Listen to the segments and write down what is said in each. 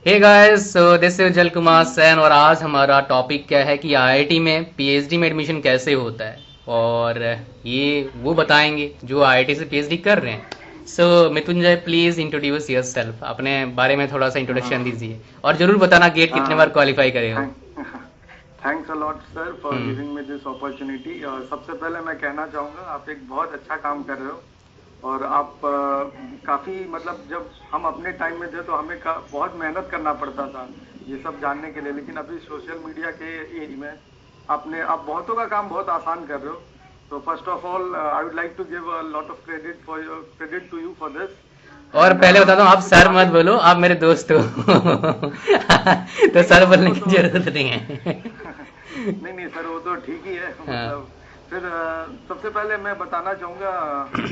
Hey guys, so this is Jal Kumar San और आज हमारा टॉपिक क्या है कि आईआईटी में पीएचडी में एडमिशन कैसे होता है। और ये वो बताएंगे जो आईआईटी से पीएचडी कर रहे हैं। सो मिथुंजय, प्लीज इंट्रोड्यूस योरसेल्फ, अपने बारे में थोड़ा सा इंट्रोडक्शन हाँ दीजिए और जरूर बताना गेट कितने बार हाँ क्वालिफाई करे हो। Thank thanks a lot sir for hmm. Giving me this opportunity. सबसे पहले मैं कहना चाहूँगा आप एक बहुत अच्छा काम कर रहे हो। और आप काफ़ी मतलब जब हम अपने टाइम में थे तो हमें बहुत मेहनत करना पड़ता था ये सब जानने के लिए, लेकिन अभी सोशल मीडिया के एज में आपने आप बहुतों का काम बहुत आसान कर रहे हो। तो first of all I would like to give a lot of credit to you for this. और एंड पहले बता दूं, आप सर मत स्टार्टिंग बोलो, आप मेरे दोस्त हो। तो नहीं नहीं सर बोलने वो की तो जरूरत नहीं है। नहीं नहीं सर वो तो ठीक ही है हाँ। मतलब। फिर सबसे पहले मैं बताना चाहूँगा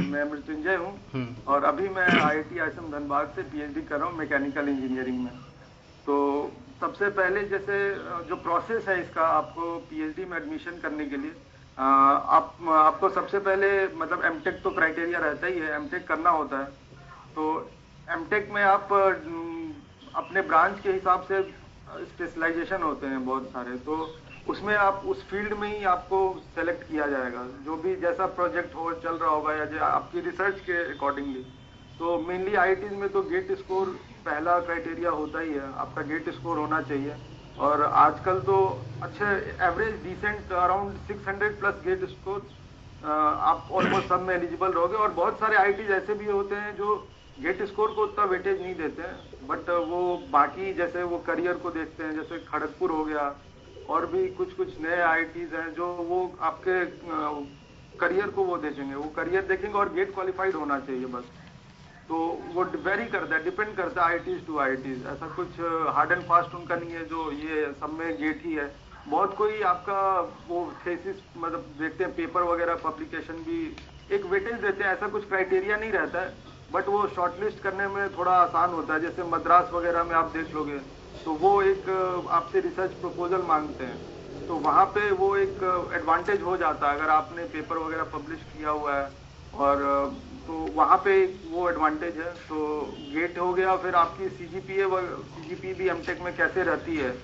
मैं मृत्युंजय हूँ। हम्म। और अभी मैं आईआईटी आश्रम धनबाद से पीएचडी कर रहा हूँ मैकेनिकल इंजीनियरिंग में। तो सबसे पहले जैसे जो प्रोसेस है इसका आपको पीएचडी में एडमिशन करने के लिए आपको सबसे पहले मतलब एमटेक तो क्राइटेरिया रहता ही है, एमटेक करना होता है। तो एमटेक में आप अपने ब्रांच के हिसाब से स्पेशलाइजेशन होते हैं बहुत सारे। तो उसमें आप उस फील्ड में ही आपको सेलेक्ट किया जाएगा जो भी जैसा प्रोजेक्ट हो चल रहा होगा या जो आपकी रिसर्च के अकॉर्डिंगली। तो मेनली आईआईटीज में तो गेट स्कोर पहला क्राइटेरिया होता ही है, आपका गेट स्कोर होना चाहिए। और आजकल तो अच्छे average decent around 600 plus GATE score आप ऑलमोस्ट सब में एलिजिबल रहोगे। और बहुत सारे आईआईटीज ऐसे भी होते हैं जो गेट स्कोर को उतना वेटेज नहीं देते हैं, बट वो बाकी जैसे वो करियर को देखते हैं, जैसे खड़गपुर हो गया। और भी कुछ कुछ नए आईआईटीज हैं जो वो आपके करियर को वो देखेंगे, वो करियर देखेंगे और गेट क्वालिफाइड होना चाहिए बस। तो वो वेरी करता है, डिपेंड करता है आईआईटीज टू आईआईटीज। ऐसा कुछ हार्ड एंड फास्ट उनका नहीं है जो ये सब में गेट ही है। बहुत कोई आपका वो थेसिस मतलब देखते हैं, पेपर वगैरह पब्लिकेशन भी एक वेटेज देते हैं, ऐसा कुछ क्राइटेरिया नहीं रहता है। बट वो शॉर्टलिस्ट करने में थोड़ा आसान होता है, जैसे मद्रास वगैरह में आप देख लोगे तो वो एक आपसे रिसर्च प्रपोजल मांगते हैं। तो वहां पे वो एक एडवांटेज हो जाता है अगर आपने पेपर वगैरह पब्लिश किया हुआ है। और तो वहां पे वो एडवांटेज है। तो गेट हो गया, फिर आपकी सीजीपीए भी एमटेक में कैसे रहती है।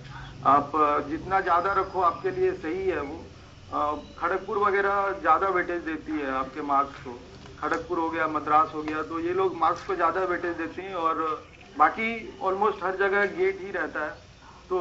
आप जितना ज्यादा रखो आपके लिए सही है वो। खड़गपुर वगैरह ज्यादा वेटेज देती है आपके मार्क्स को। खड़गपुर हो गया, मद्रास हो गया, तो ये लोग मार्क्स को ज्यादा वेटेज देती हैं। और बाकी ऑलमोस्ट हर जगह गेट ही रहता है। तो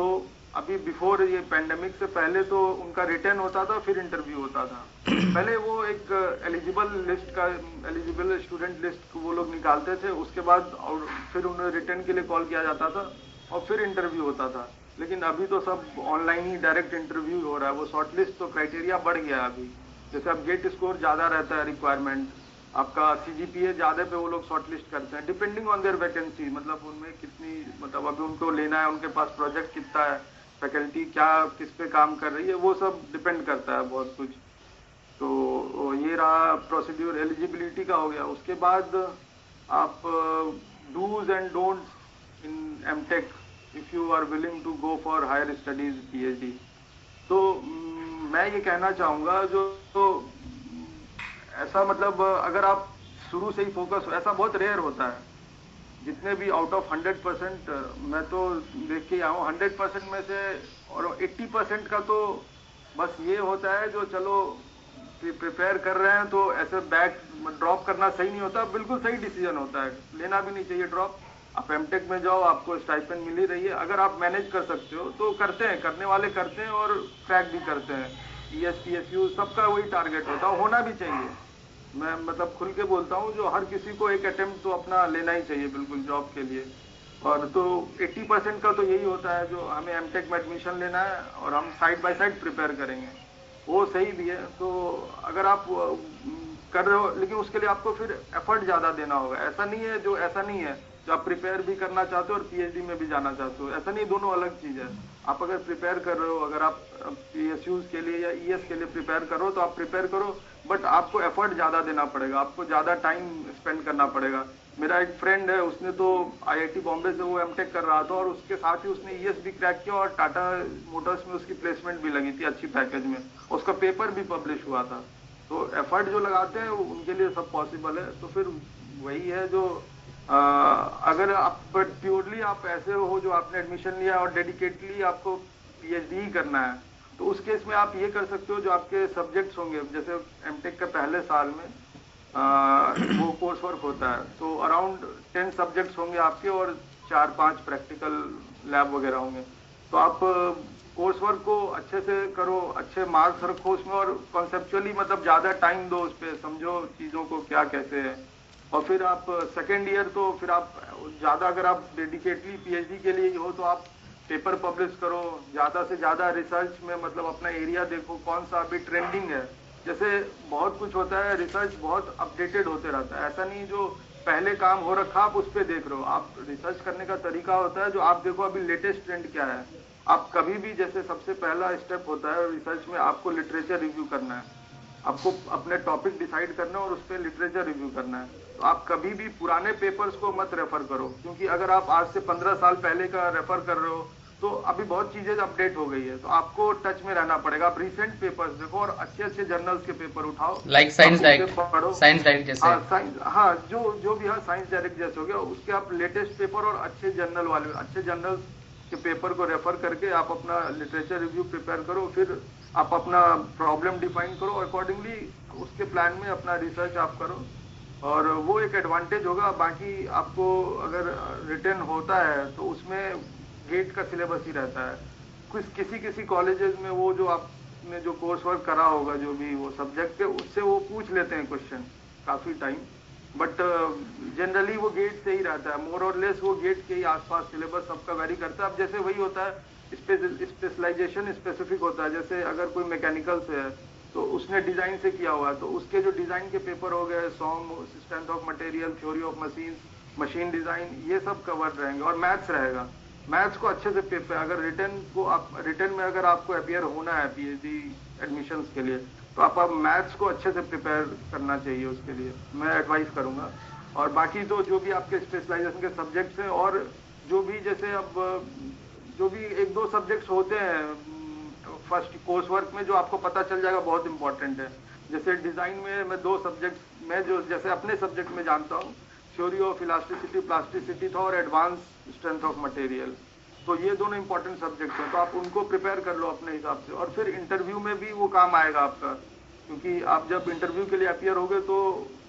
अभी बिफोर ये पेंडेमिक से पहले तो उनका रिटर्न होता था फिर इंटरव्यू होता था। पहले वो एक एलिजिबल स्टूडेंट लिस्ट वो लोग निकालते थे, उसके बाद और फिर उन्हें रिटर्न के लिए कॉल किया जाता था और फिर इंटरव्यू होता था। लेकिन अभी तो सब ऑनलाइन ही डायरेक्ट इंटरव्यू हो रहा है। वो शॉर्टलिस्ट तो क्राइटेरिया बढ़ गया है अभी। जैसे अब गेट स्कोर ज्यादा रहता है रिक्वायरमेंट, आपका सीजीपीए ज्यादा पे वो लोग शॉर्टलिस्ट करते हैं डिपेंडिंग ऑन देयर वैकेंसी, मतलब उनमें कितनी मतलब अभी उनको लेना है, उनके पास प्रोजेक्ट कितना है, फैकल्टी क्या किस पे काम कर रही है, वो सब डिपेंड करता है बहुत कुछ। तो ये रहा प्रोसीड्यूर एलिजिबिलिटी का हो गया। उसके बाद आप dos and don'ts in MTech if you are willing to go for higher studies PhD. तो मैं ये कहना चाहूंगा जो तो ऐसा मतलब अगर आप शुरू से ही फोकस हो, ऐसा बहुत रेयर होता है। जितने भी आउट ऑफ 100% मैं तो देख के आया हूँ, 100% में से और 80% का तो बस ये होता है जो चलो प्रिपेयर कर रहे हैं तो ऐसे बैक ड्रॉप करना सही नहीं होता, बिल्कुल सही डिसीजन होता है, लेना भी नहीं चाहिए ड्रॉप। आप एमटेक में जाओ, आपको स्टाइपेंड मिल ही रही है, अगर आप मैनेज कर सकते हो तो करते हैं, करने वाले करते हैं और क्रैक भी करते हैं। ईएसपीएसयू सबका वही टारगेट होता है, होना भी चाहिए। मैं मतलब खुल के बोलता हूँ जो हर किसी को एक अटेम्प्ट तो अपना लेना ही चाहिए बिल्कुल जॉब के लिए। और तो 80% का तो यही होता है जो हमें एमटेक में एडमिशन लेना है और हम साइड बाय साइड प्रिपेयर करेंगे, वो सही भी है। तो अगर आप कर रहे हो, लेकिन उसके लिए आपको फिर एफर्ट ज्यादा देना होगा। ऐसा नहीं है जो आप प्रिपेयर भी करना चाहते हो और पीएचडी में भी जाना चाहते हो, ऐसा नहीं, दोनों अलग चीज है। आप अगर प्रिपेयर कर रहे हो, अगर आप पीएसयूज के लिए या ईएस के लिए प्रिपेयर करो तो आप प्रिपेयर करो, बट आपको एफर्ट ज्यादा देना पड़ेगा, आपको ज्यादा टाइम स्पेंड करना पड़ेगा। मेरा एक फ्रेंड है, उसने तो आईआईटी बॉम्बे से वो एमटेक कर रहा था और उसके साथ ही उसने ईएस भी क्रैक किया और टाटा मोटर्स में उसकी प्लेसमेंट भी लगी थी अच्छी पैकेज में, उसका पेपर भी पब्लिश हुआ था। तो एफर्ट जो लगाते हैं उनके लिए सब पॉसिबल है। तो फिर वही है जो अगर आप प्योरली आप ऐसे हो जो आपने एडमिशन लिया और डेडिकेटली आपको पीएचडी ही करना है, तो उस केस में आप ये कर सकते हो, जो आपके सब्जेक्ट्स होंगे, जैसे एमटेक के पहले साल में वो कोर्स वर्क होता है, तो अराउंड 10 सब्जेक्ट्स होंगे आपके और 4-5 प्रैक्टिकल लैब वगैरह होंगे। तो आप कोर्स वर्क को अच्छे से करो, अच्छे मार्क्स रखो उसमें, और कॉन्सेप्चुअली मतलब ज्यादा टाइम दो उस पर, समझो चीजों को क्या कैसे है। और फिर आप सेकेंड ईयर तो फिर आप ज्यादा, अगर आप डेडिकेटली पीएचडी के लिए ही हो तो आप पेपर पब्लिश करो, ज्यादा से ज्यादा रिसर्च में मतलब अपना एरिया देखो कौन सा अभी ट्रेंडिंग है। जैसे बहुत कुछ होता है, रिसर्च बहुत अपडेटेड होते रहता है, ऐसा नहीं जो पहले काम हो रखा आप उस पर देख रहे हो। आप रिसर्च करने का तरीका होता है जो आप देखो अभी लेटेस्ट ट्रेंड क्या है। आप कभी भी, जैसे सबसे पहला स्टेप होता है रिसर्च में, आपको लिटरेचर रिव्यू करना है, आपको अपने टॉपिक डिसाइड करना है और उस पर लिटरेचर रिव्यू करना है। तो आप कभी भी पुराने पेपर्स को मत रेफर करो, क्योंकि अगर आप आज से 15 साल पहले का रेफर कर रहे हो तो अभी बहुत चीजें अपडेट हो गई है, तो आपको टच में रहना पड़ेगा। आप रिसेंट पेपर्स देखो और अच्छे अच्छे जर्नल्स के पेपर उठाओ, लाइक साइंस डायरेक्ट, पढ़ो। साइंस डायरेक्ट जैसे। हाँ साइंस, हाँ जो भी, हाँ साइंस डायरेक्ट जैसे हो गया, उसके आप लेटेस्ट पेपर और अच्छे जर्नल वाले, अच्छे जर्नल्स के पेपर को रेफर करके आप अपना लिटरेचर रिव्यू प्रिपेयर करो। फिर आप अपना प्रॉब्लम डिफाइन करो, अकॉर्डिंगली उसके प्लान में अपना रिसर्च आप करो, और वो एक एडवांटेज होगा। बाकी आपको अगर रिटर्न होता है तो उसमें गेट का सिलेबस ही रहता है। कुछ किसी किसी कॉलेजेस में वो जो आपने जो कोर्स वर्क करा होगा, जो भी वो सब्जेक्ट है, उससे वो पूछ लेते हैं क्वेश्चन काफी टाइम, बट जनरली वो गेट से ही रहता है, मोर और लेस वो गेट के ही आसपास सिलेबस सबका वेरी करता है। अब जैसे वही होता है, स्पेशलाइजेशन स्पेसिफिक होता है। जैसे अगर कोई मैकेनिकल से है तो उसने डिजाइन से किया हुआ है, तो उसके जो डिजाइन के पेपर हो गए, SOM, strength of material, theory of machine, machine design, ये सब कवर रहेंगे। और मैथ्स रहेगा, मैथ्स को अच्छे से पेपर, अगर रिटर्न को आप, रिटर्न में अगर आपको अपियर होना है पीएचडी एडमिशंस के लिए, तो आप मैथ्स को अच्छे से प्रिपेयर करना चाहिए, उसके लिए मैं एडवाइस करूंगा। और बाकी तो जो भी आपके स्पेशलाइजेशन के सब्जेक्ट्स हैं, और जो भी जैसे अब जो भी एक दो सब्जेक्ट्स होते हैं फर्स्ट कोर्स वर्क में, जो आपको पता चल जाएगा, बहुत इंपॉर्टेंट है। जैसे डिजाइन में मैं 2 सब्जेक्ट्स में जो जैसे अपने सब्जेक्ट में जानता हूँ, थ्योरी ऑफ इलास्टिसिटी प्लास्टिसिटी था और एडवांस स्ट्रेंथ ऑफ मटेरियल, तो ये दोनों इंपॉर्टेंट सब्जेक्ट हैं, तो आप उनको प्रिपेयर कर लो अपने हिसाब से। और फिर इंटरव्यू में भी वो काम आएगा आपका, क्योंकि आप जब इंटरव्यू के लिए अपियर होगे तो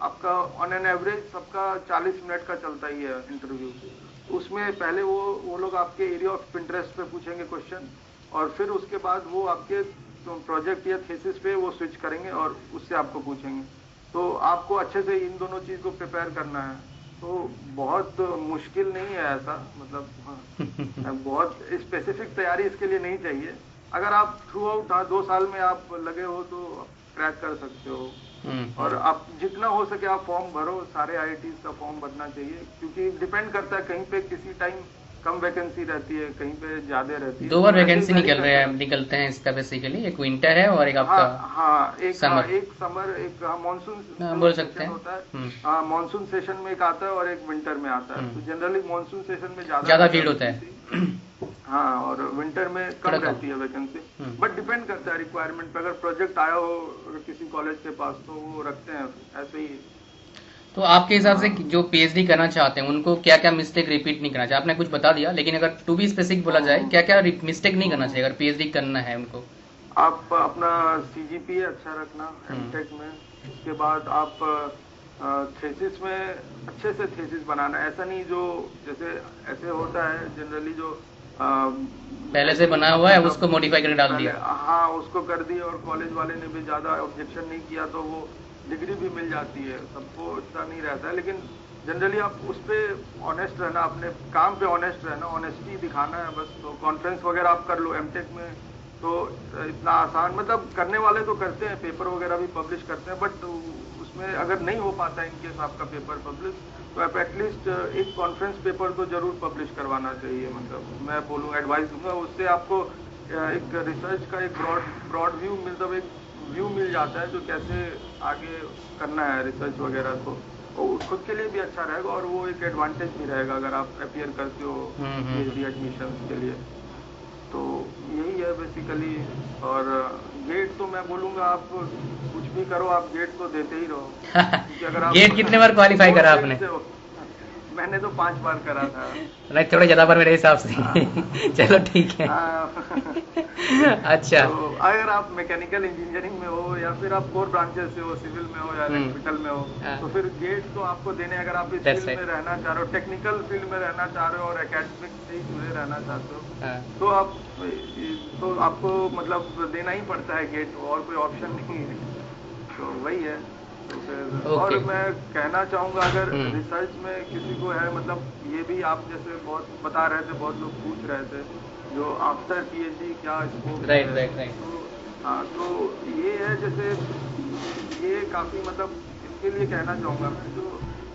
आपका ऑन एन एवरेज सबका 40 मिनट का चलता ही है इंटरव्यू। उसमें पहले वो लोग आपके एरिया ऑफ इंटरेस्ट पे पूछेंगे क्वेश्चन, और फिर उसके बाद वो आपके प्रोजेक्ट या थीसिस पे वो स्विच करेंगे और उससे आपको पूछेंगे। तो आपको अच्छे से इन दोनों चीज को प्रिपेयर करना है, तो बहुत मुश्किल नहीं है ऐसा, मतलब हाँ बहुत स्पेसिफिक तैयारी इसके लिए नहीं चाहिए। अगर आप थ्रू आउट 2 साल में आप लगे हो तो क्रैक कर सकते हो। और आप जितना हो सके आप फॉर्म भरो, सारे आईआईटीज का फॉर्म भरना चाहिए, क्योंकि डिपेंड करता है, कहीं पे किसी टाइम कम वैकेंसी रहती है, कहीं पे ज्यादा रहती है। 2 बार वैकेंसी निकलते हैं इसका बेसिकली, एक विंटर है और एक आपका हाँ एक समर। एक समर, एक मानसून बोल सकते हैं होता है। हाँ मानसून सेशन में एक आता है और एक विंटर में आता है। तो जनरली मानसून सेशन में ज्यादा भीड़ होता है। हाँ, और विंटर में कम रहती है वैकेंसी, बट डिपेंड करता है रिक्वायरमेंट पे। अगर प्रोजेक्ट आया हो किसी कॉलेज के पास तो वो रखते हैं ऐसे ही। तो आपके हिसाब से जो पीएचडी करना चाहते हैं उनको क्या क्या मिस्टेक रिपीट नहीं करना चाहिए? आपने कुछ बता दिया, लेकिन अगर टू बी स्पेसिफिक बोला जाए, क्या क्या मिस्टेक नहीं करना चाहिए अगर पीएचडी करना है उनको? आप अपना सीजीपीए अच्छा रखना एमटेक में। उसके बाद आप थीसिस में अच्छे से थीसिस बनाना, ऐसा नहीं जो जैसे ऐसे होता है जनरली जो पहले से बना हुआ है उसको मॉडिफाई करके डाल दिया। हाँ उसको कर दिया, और कॉलेज वाले ने भी ज्यादा ऑब्जेक्शन नहीं किया तो वो डिग्री भी मिल जाती है, सबको इतना नहीं रहता है। लेकिन जनरली आप उस पर ऑनेस्ट रहना, अपने काम पे ऑनेस्ट रहना, ऑनेस्टी दिखाना है बस। तो कॉन्फ्रेंस वगैरह आप कर लो एमटेक में, तो इतना आसान, मतलब करने वाले तो करते हैं, पेपर वगैरह भी पब्लिश करते हैं, बट उसमें अगर नहीं हो पाता इनकेस आपका पेपर पब्लिश, तो आप एटलीस्ट एक कॉन्फ्रेंस पेपर तो जरूर पब्लिश करवाना चाहिए। मतलब मैं बोलूँ, एडवाइस दूंगा, उससे आपको एक रिसर्च का एक ब्रॉड व्यू, मतलब एक व्यू मिल जाता है जो कैसे आगे करना है रिसर्च वगैरह। तो खुद के लिए भी अच्छा रहेगा और वो एक एडवांटेज भी रहेगा अगर आप अपियर करते हो पीएचडी एडमिशन के लिए। तो यही है बेसिकली। और गेट तो मैं बोलूंगा आप कुछ भी करो, आप गेट तो देते ही रहो, क्योंकि अगर आप गेट कितने बार क्वालिफाई करा आपने? मैंने तो 5 बार करा था। नहीं, थोड़ा ज्यादा बार मेरे हिसाब से। चलो ठीक है। अच्छा। तो अगर आप मैकेनिकल इंजीनियरिंग में हो या फिर आप कोर ब्रांचेस से हो, सिविल में हो या इलेक्ट्रिकल में हो, तो फिर गेट तो आपको देने, अगर आप इस फील्ड में रहना चाह रहे हो, टेक्निकल फील्ड में रहना चाह रहे हो और एकेडमिक से ही जुड़े रहना चाहते हो, तो आपको मतलब देना ही पड़ता है गेट, और कोई ऑप्शन नहीं है। तो वही है। तो फिर और मैं कहना चाहूँगा, अगर रिसर्च में किसी को है, मतलब ये भी आप जैसे बहुत बता रहे थे, बहुत लोग पूछ रहे थे जो आफ्टर पीएचडी क्या स्कोप है। राइट। हाँ, तो ये है, जैसे ये काफ़ी, मतलब इसके लिए कहना चाहूँगा मैं, जो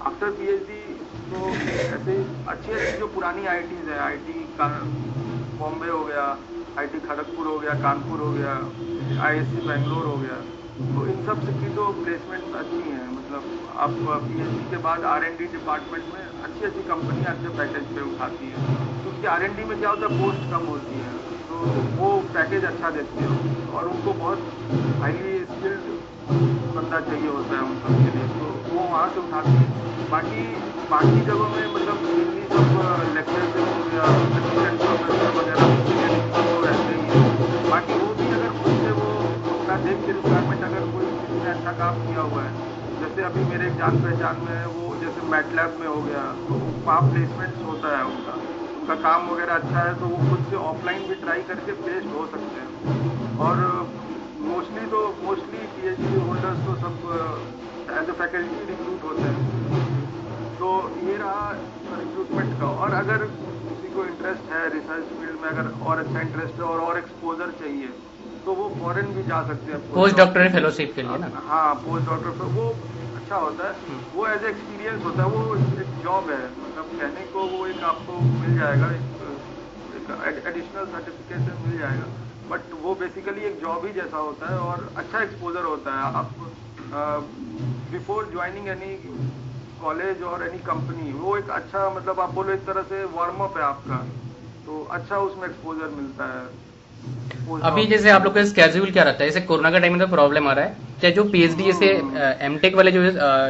आफ्टर पीएचडी तो ऐसे अच्छी जो पुरानी आईटीज़ है, आईटी का बॉम्बे हो गया, आईटी खड़गपुर हो गया, कानपुर हो गया, आईएससी बैंगलोर हो गया, तो इन सब की तो प्लेसमेंट अच्छी हैं। मतलब आप पीएचडी के बाद आरएनडी डिपार्टमेंट में अच्छी कंपनियाँ अच्छे पैकेज पे उठाती हैं, क्योंकि आरएनडी में क्या होता है, पोस्ट कम होती है, तो वो पैकेज अच्छा देती है, और उनको बहुत हाईली स्किल्ड बंदा चाहिए होता है उन सब के लिए, तो वो वहाँ से उठाती है। बाकी जगहों में मतलब मेनली सब लेक्चर हो गया, असिस्टेंट प्रोफेसर वगैरह तो रहते ही है। बाकी वो भी अगर खुद से वो अपना देख के रिक्वायरमेंट, अगर कोई किसी ने अच्छा काम किया हुआ है, जैसे अभी मेरे जान पहचान में है, वो जैसे मैटलैब में हो गया, तो वहाँ प्लेसमेंट होता है उनका काम वगैरह अच्छा है, तो वो खुद से ऑफलाइन भी ट्राई करके प्लेस्ड हो सकते हैं। और मोस्टली पीएचडी होल्डर्स तो सब एज ए फैकल्टी रिक्रूट होते हैं। तो ये रहा रिक्रूटमेंट का। और अगर किसी को इंटरेस्ट है रिसर्च फील्ड में, अगर और अच्छा इंटरेस्ट है और एक्सपोजर चाहिए, तो वो फॉरेन भी जा सकते हैं पोस्ट डॉक्टरल फेलोशिप के लिए ना। हाँ, पोस्ट डॉक्टर वो अच्छा होता है, वो एज एक्सपीरियंस होता है, वो एक जॉब है, मतलब कहने को वो एक आपको मिल जाएगा, एक एडिशनल सर्टिफिकेशन मिल जाएगा, बट वो बेसिकली एक जॉब ही जैसा होता है, और अच्छा एक्सपोजर होता है। आप बिफोर ज्वाइनिंग एनी कॉलेज और एनी कंपनी, वो एक अच्छा, मतलब आप बोलो एक तरह से वार्म अप है आपका, तो अच्छा उसमें एक्सपोजर मिलता है। अभी जैसे आप लोग का स्केड्यूल क्या रहता है? जैसे कोरोना का टाइम में तो प्रॉब्लम आ रहा है क्या, जो पीएचडी जैसे एमटेक वाले जो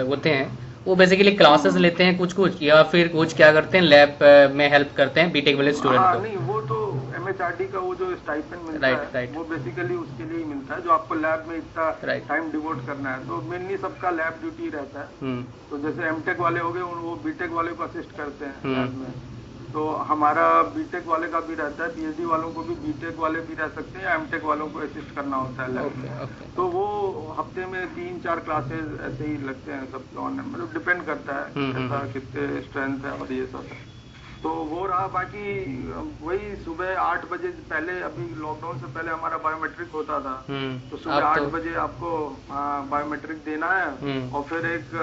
होते हैं, वो बेसिकली क्लासेस लेते हैं कुछ या फिर कुछ क्या करते हैं, लैब में हेल्प करते हैं बीटेक वाले स्टूडेंट को? नहीं, वो तो एमएचआरडी का वो जो स्टाइपेंड मिलता है, वो बेसिकली उसके लिए ही मिलता है, जो आपको लैब में इतना टाइम डिवोट करना है, तो मेनली सबका लैब ड्यूटी रहता है। तो जैसे एमटेक वाले हो गए, वो बीटेक वाले को असिस्ट करते हैं लैब में, तो हमारा बीटेक वाले का भी रहता है, पीएचडी वालों को भी, बीटेक वाले भी रह सकते हैं, एमटेक वालों को असिस्ट करना होता है लैब में। तो वो हफ्ते में 3-4 क्लासेस ऐसे ही लगते हैं सबके ऑनलाइन, मतलब डिपेंड करता है कैसा कितने स्ट्रेंथ है और ये सब। तो वो रहा। बाकी वही सुबह 8 बजे पहले, अभी लॉकडाउन से पहले हमारा बायोमेट्रिक होता था, तो सुबह 8 बजे आपको बायोमेट्रिक देना है, और फिर एक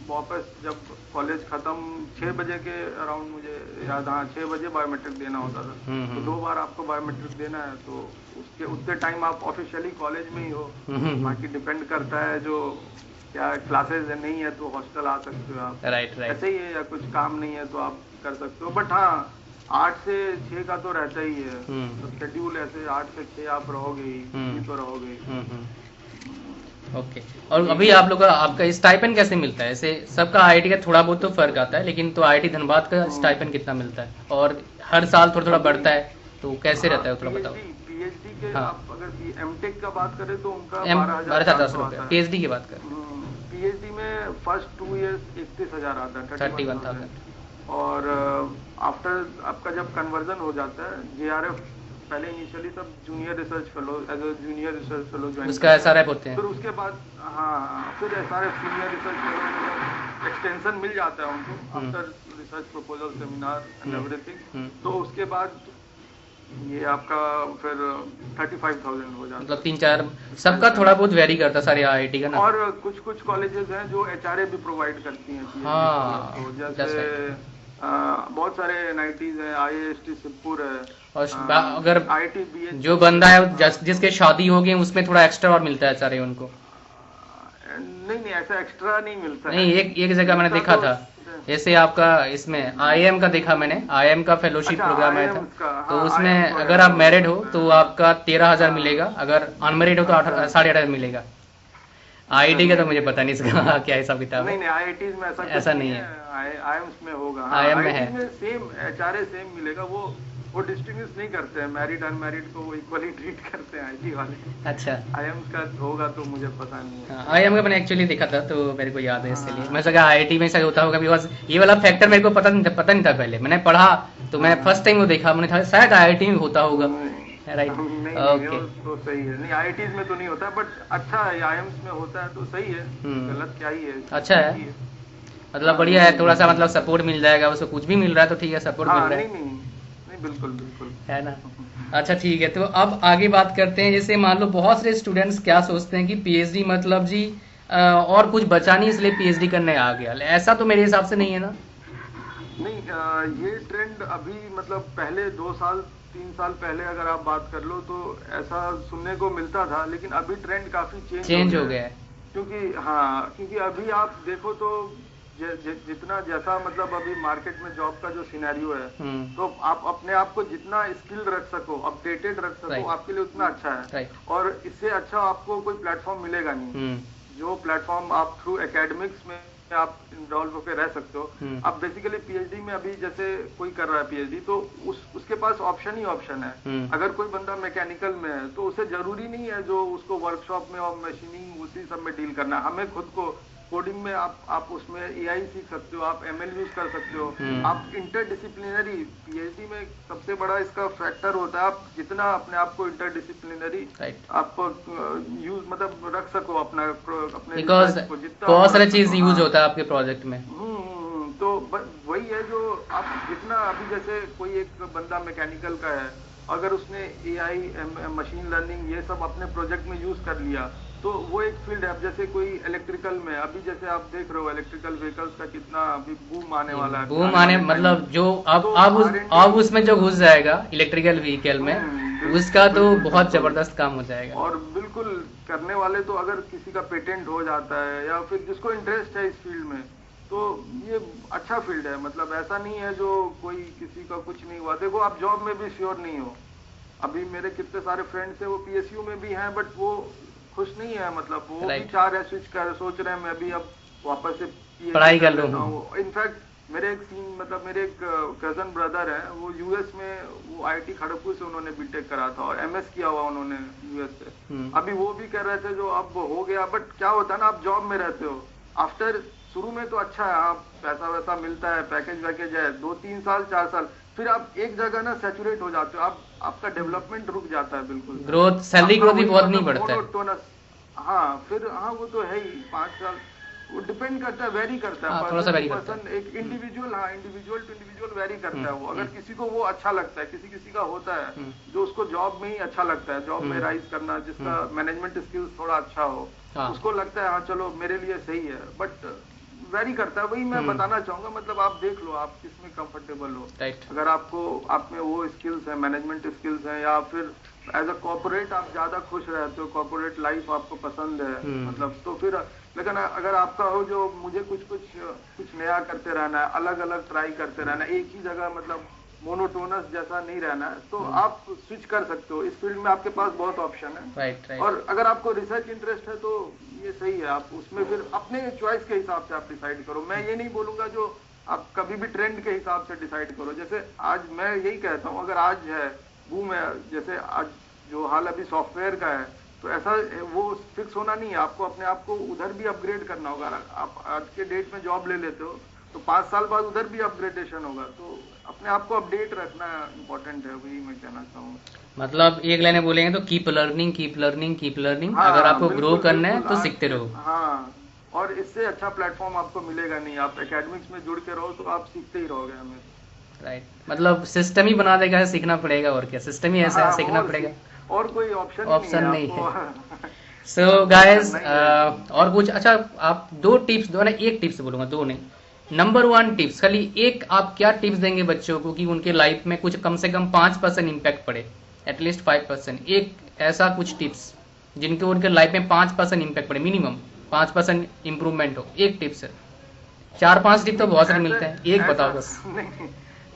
वापस जब कॉलेज खत्म 6 बजे के अराउंड, मुझे याद, हाँ 6 बजे बायोमेट्रिक देना होता था, तो 2 बार आपको बायोमेट्रिक देना है, तो उसके उतने टाइम आप ऑफिशियली कॉलेज में ही हो। बाकी डिपेंड करता है, जो क्या क्लासेस नहीं है तो हॉस्टल आ सकते हो आप, राइट ऐसे ही है, या कुछ काम नहीं है तो आप कर सकते हो, बट हाँ 8 से 6 का तो रहता ही है, तो शेड्यूल ऐसे 8 से 6 आप रहोगे ही, तो रहोगे ही। ओके। और अभी आप लोग का आपका स्टाइपेंड कैसे मिलता है? ऐसे सबका आईआईटी का थोड़ा बहुत तो फर्क आता है, लेकिन तो आईआईटी धनबाद का स्टाइपेंड कितना मिलता है, और हर साल थोड़ा बढ़ता है, तो कैसे रहता है थोड़ा बताओ। पीएचडी के आप अगर एमटेक का बात करें तो उनका 12,000 रुपये, पीएचडी की बात करें, पीएचडी में फर्स्ट 2 ईयर्स 31,000 आता है, 31,000, और आफ्टर आपका जब कन्वर्जन हो जाता है जेआरएफ, पहले इनिशियली सब junior research fellow, as a junior research fellow join, उसका एसआरएफ होते हैं, फिर उसके बाद फिर SRF senior research fellow extension मिल जाता है उनको after research proposal seminar and everything, तो उसके बाद ये आपका फिर 35,000 हो जाता है, मतलब 3-4 सबका थोड़ा बहुत वेरी करता है सारे आईआईटी का ना। और कुछ कॉलेजेस हैं जो एचआरए भी प्रोवाइड करती हैं, हाँ, जैसे बहुत सारे एनआईटीज हैं, आईआईएसटी सिद्धपुर है, और अगर आईआईटी जो बंदा है जिसके शादी हो गई उसमें थोड़ा एक्स्ट्रा और मिलता है एचआरए उनको। नहीं, ऐसा एक्स्ट्रा नहीं मिलता नहीं, एक जगह मैंने देखा था, जैसे आपका इसमें आईएम का देखा मैंने, आईएम का फेलोशिप प्रोग्राम आया था, तो उसमें अगर आप मैरिड हो तो आपका 13,000 मिलेगा, अगर अनमैरिड हो तो 8,500 मिलेगा। आईआईटी का तो मुझे पता नहीं इसका क्या हिसाब किताब है। नहीं आईआईटीज में ऐसा ऐसा नहीं है। आईएम्स में होगा। IIM में है। आईआईटी में सेम एचआरए सेम मिलेगा। वो डिस्टिंग्विश नहीं करते हैं, मैरिड अनमैरिड को वो इक्वली ट्रीट करते हैं आईटी वाले। अच्छा। आईएम्स का होगा तो मुझे पता नहीं है। आईआईएम का मैंने एक्चुअली देखा था तो मेरे को याद है, इसलिए मैं सोचा आईआईटी में ऐसा होता होगा। बिकॉज ये वाला फैक्टर मेरे को पता नहीं था पहले, मैंने पढ़ा तो मैं फर्स्ट टाइम वो देखा, मैंने था शायद आईआईटी में होता होगा। राइट, ओके, तो सही है। नहीं आईआईटीज में तो नहीं होता, बट अच्छा है, आईएम्स में होता है तो सही है। गलत क्या ही है, अच्छा है, मतलब बढ़िया है। थोड़ा सा मतलब सपोर्ट मिल जाएगा, उसको कुछ भी मिल रहा है तो ठीक है, सपोर्ट मिल रहा है। नहीं बिल्कुल बिल्कुल है ना। अच्छा ठीक है, तो अब आगे बात करते हैं। जैसे मान लो बहुत सारे स्टूडेंट्स क्या सोचते हैं कि पीएचडी मतलब जी और कुछ बचा नहीं इसलिए पीएचडी करने आ गया। ऐसा तो मेरे हिसाब से नहीं है ना। नहीं ये ट्रेंड अभी मतलब पहले 2 साल 3 साल पहले अगर आप बात कर लो तो ऐसा सुनने को मिलता था, लेकिन अभी ट्रेंड काफी चेंज हो गया है। क्योंकि अभी आप देखो तो जितना जैसा मतलब अभी मार्केट में जॉब का जो सिनेरियो है, तो आप अपने आप को जितना स्किल रख सको, अपडेटेड रख सको, आपके लिए उतना अच्छा है। और इससे अच्छा आपको कोई प्लेटफॉर्म मिलेगा नहीं। जो प्लेटफॉर्म आप थ्रू एकेडमिक्स में आप इन्वॉल्व होकर रह सकते हो। आप बेसिकली पीएचडी में अभी जैसे कोई कर रहा है पीएचडी, तो उसके पास ऑप्शन ही ऑप्शन है। अगर कोई बंदा मैकेनिकल में है तो उसे जरूरी नहीं है जो उसको वर्कशॉप में और मशीनिंग उसी सब में डील करना है। हमें खुद को कोडिंग में आप उसमें एआई सीख सकते हो, आप एमएल यूज कर सकते हो। आप इंटरडिसिप्लिनरी, पीएचडी में सबसे बड़ा इसका फैक्टर होता है, आप जितना अपने आप को इंटरडिसिप्लिनरी आप यूज मतलब रख सको अपने बिकॉज बहुत सारे चीज यूज होता है आपके प्रोजेक्ट में। तो वही है जो आप जितना अभी जैसे कोई एक बंदा मैकेनिकल का है, अगर उसने एआई मशीन लर्निंग ये सब अपने प्रोजेक्ट में यूज कर लिया तो वो एक फील्ड है। अब जैसे कोई इलेक्ट्रिकल में, अभी जैसे आप देख रहे हो इलेक्ट्रिकल व्हीकल्स का कितना अभी बूम आने वाला है। बूम आने मतलब जो अब उसमें जो घुस जाएगा इलेक्ट्रिकल व्हीकल में, उसका तो बहुत जबरदस्त काम हो जाएगा। और बिल्कुल करने वाले तो अगर किसी का पेटेंट हो जाता है या फिर जिसको इंटरेस्ट है इस फील्ड में, तो ये अच्छा फील्ड है। मतलब ऐसा नहीं है जो कोई किसी का कुछ नहीं हुआ। देखो आप जॉब में भी श्योर नहीं हो। अभी मेरे कितने सारे फ्रेंड्स है वो पीएसयू में भी हैं, बट वो खुश नहीं है। मतलब वो भी चाह रहे स्विच कर, सोच रहे हैं मैं भी अब वापस से पढ़ाई कर लूं। इनफैक्ट मेरे एक कजन ब्रदर है, वो यूएस में, वो आईआईटी खड़गपुर से उन्होंने बीटेक करा था और एमएस किया हुआ उन्होंने यूएस से। अभी वो भी कर रहे थे जो अब हो गया। बट क्या होता है ना, आप जॉब में रहते हो, आफ्टर शुरू में तो अच्छा है, आप पैसा वैसा मिलता है, पैकेज वैकेज है, 2-3 साल 4 साल, फिर आप एक जगह ना सैचुरेट हो जाते हो, आपका डेवलपमेंट रुक जाता है बिल्कुल। ग्रोथ, सैलरी ग्रोथ भी बहुत नहीं बढ़ता है। फिर वो तो है ही 5 साल, वो डिपेंड करता है, वेरी करता है, थोड़ा सा वेरी करता है। एक individual individual to individual vary करता है वो। अगर किसी को वो अच्छा लगता है, किसी का होता है जो उसको जॉब में ही अच्छा लगता है, जॉब में राइज करना, जिसका मैनेजमेंट स्किल्स थोड़ा अच्छा हो, उसको लगता है हाँ चलो मेरे लिए सही है। बट वेरी करता है, वही मैं बताना चाहूंगा। मतलब आप देख लो आप किसमें कंफर्टेबल हो। अगर आप में वो स्किल्स है, मैनेजमेंट स्किल्स है, या फिर एज अ कॉर्पोरेट आप ज्यादा खुश रहते हो, कॉर्पोरेट लाइफ आपको पसंद है, मतलब तो फिर। लेकिन अगर आपका हो जो मुझे कुछ नया करते रहना है, अलग अलग ट्राई करते रहना है, एक ही जगह मतलब मोनोटोनस जैसा नहीं रहना है, तो आप स्विच कर सकते हो। इस फील्ड में आपके पास बहुत ऑप्शन है। और अगर आपको रिसर्च इंटरेस्ट है तो ये सही है, आप उसमें फिर अपने चॉइस के हिसाब से आप डिसाइड करो। मैं ये नहीं बोलूंगा जो आप कभी भी ट्रेंड के हिसाब से डिसाइड करो। जैसे आज मैं यही कहता हूँ, अगर आज है बूम है, जैसे आज जो हाल अभी सॉफ्टवेयर का है, तो ऐसा वो फिक्स होना नहीं है। आपको अपने आप को उधर भी अपग्रेड करना होगा। आप आज के डेट में जॉब ले लेते हो तो 5 साल बाद उधर भी अपग्रेडेशन होगा। तो अपने आप को अपडेट रखना इम्पोर्टेंट है, वही मैं कहना चाहूँगा। मतलब एक लाइन में बोलेंगे तो keep learning, keep learning, keep learning. अगर आपको ग्रो करना है तो सीखते रहो। और इससे अच्छा प्लेटफॉर्म आपको मिलेगा नहीं। आप एकेडमिक्स में जुड़ के रहो तो आप सीखते ही रहोगे हमें। राइट, मतलब सिस्टम ही बना देगा, सीखना पड़ेगा। और क्या, सिस्टम ही ऐसा है, सीखना पड़ेगा, और कोई ऑप्शन नहीं है। सो गाइस और कुछ अच्छा आप दो ना, एक टिप्स बोलूंगा, दो नहीं, नंबर 1 टिप्स, खाली एक आप क्या टिप्स देंगे बच्चों को कि उनके लाइफ में कुछ कम से कम 5% इम्पैक्ट पड़े, एटलीस्ट 5%। एक ऐसा कुछ टिप्स जिनके उनके लाइफ में 5% इम्पैक्ट पड़े, मिनिमम 5% इम्प्रूवमेंट हो, एक टिप्स है। 4-5 टिप तो बहुत सारे मिलते हैं, एक बताओ बस।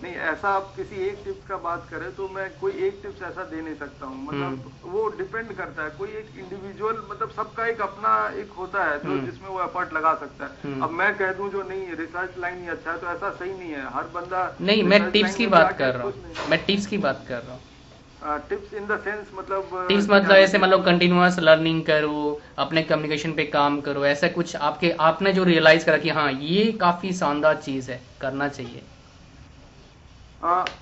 नहीं, ऐसा आप किसी एक टिप्स का बात करें तो मैं कोई एक टिप्स ऐसा दे नहीं सकता हूँ, मतलब वो डिपेंड करता है, कोई एक इंडिविजुअल, मतलब सबका एक अपना एक होता है जो जिसमें वो एफर्ट लगा सकता है। अब मैं कह दूं जो नहीं रिसर्च लाइन ही अच्छा है तो ऐसा सही नहीं है, हर बंदा नहीं, मैं research टिप्स line की में बात जाके कर रहा कुछ हूँ, नहीं। मैं टिप्स की बात कर रहा हूँ। टिप्स इन द सेंस मतलब टिप्स मतलब ऐसे मतलब कंटिन्यूअस लर्निंग करो, अपने कम्युनिकेशन पे काम करो, ऐसा कुछ आपके आपने जो रियलाइज करा कि हाँ ये काफी शानदार चीज है, करना चाहिए।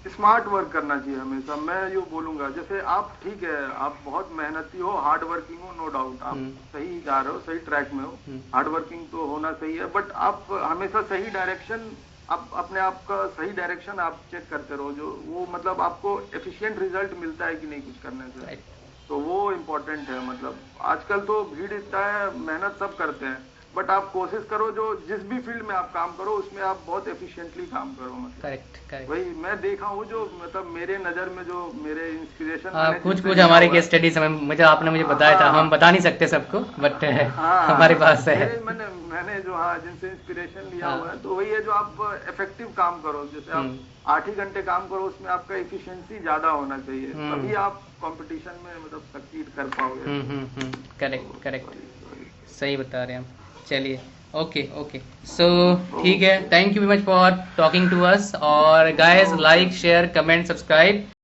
स्मार्ट वर्क करना चाहिए हमेशा, मैं यो बोलूंगा। जैसे आप ठीक है, आप बहुत मेहनती हो, हार्ड वर्किंग हो, नो डाउट आप सही जा रहे हो, सही ट्रैक में हो, हार्ड वर्किंग तो होना सही है, बट आप हमेशा सही डायरेक्शन, आप अपने आप का सही डायरेक्शन आप चेक करते रहो, जो वो मतलब आपको एफिशिएंट रिजल्ट मिलता है कि नहीं कुछ करने से, राइट। तो वो इम्पोर्टेंट है। मतलब आजकल तो भीड़ इतना है, मेहनत सब करते हैं, बट आप कोशिश करो जो जिस भी फील्ड में आप काम करो उसमें आप बहुत एफिशिएंटली काम करो, मतलब करेक्ट करेक्ट। वही मैं देखा हूँ, जो मतलब मेरे नजर में जो मेरे इंस्पिरेशन हाँ, मैंने कुछ जिनसे कुछ लिया हमारे हुआ केस है। स्टडीज हमें मुझे आपने मुझे बताया था, हम हाँ बता नहीं सकते सबको, बट हमारे हाँ, पास है। मेरे मैंने मैंने जो हाँ जिनसे इंस्पिरेशन लिया हाँ। हुआ है, तो वही है जो आप इफेक्टिव काम करो, जैसे आप 8 ही घंटे काम करो, उसमें आपका एफिशिएंसी ज्यादा होना चाहिए, तभी हम्म आप कंपटीशन में मतलब सक्सीड कर पाओगे। Correct correct. वही वही। सही बता रहे हैं हम। चलिए, ओके ओके। सो ठीक है, okay thank you very much for talking to us, और guys okay. Like share comment subscribe.